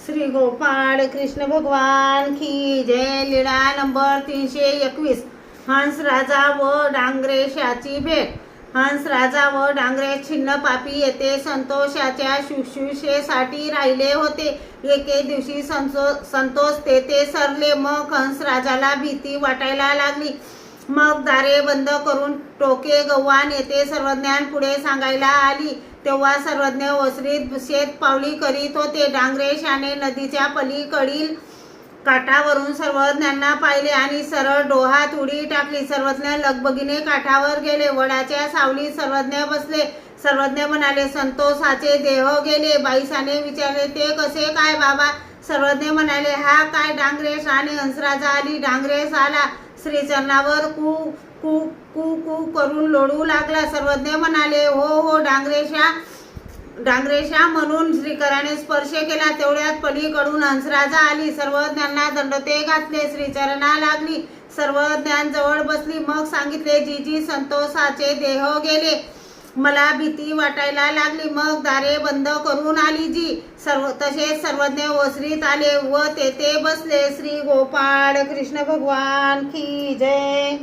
श्री गोपाळ कृष्ण भगवान की जय। लीळा नंबर 321। हंस राजा व डांगरेशाची भेट। हंस राजा व डांगरे छिन्न पापी येथे संतोषाच्या शुश्रूषेसाठी राहिले होते। एके दिवशी संतोष तेथे सरले। मग हंस राजाला भीती वाटायला लागली। मग दारे बंद करून टोके गव्हाण येथे सर्वज्ञान पुढे सांगायला आली। तेव्हा सर्वज्ञ ओसरीत शेतपावली करीत होते। डांगरेशाने नदीच्या पलीकडील काठावरून सर्वज्ञांना पाहिले आणि सरळ डोहात उडी टाकली। सर्वज्ञ लगबगीने काठावर गेले। वडाच्या सावलीत सर्वज्ञ बसले। सर्वज्ञ म्हणाले, संतोषाचे देह गेले। बाईसाने विचारले, ते कसे काय बाबा? सर्वज्ञ म्हणाले, हा काय डांगरेश आणि हंसराजा आली। डांगरेश आला, श्रीचरणावर कू कू कू कू करून लोळू लागला। सर्वज्ञ म्हणाले, हो हो डांगरेशा म्हणून श्रीकराने स्पर्श केला। तेवढ्यात पलीकडून हंसराजा आली। सर्वज्ञांना दंडोते घातले, श्रीचरणा लागली। सर्वज्ञांजवळ बसली। मग सांगितले, जीजी संतोषाचे देह गेले, मला भीती वाटायला लागली। मग दारे बंद करून आली जी। तसेच सर्वज्ञ ओसरीत आले व तेथे बसले। श्री गोपाळ कृष्ण भगवान की जय।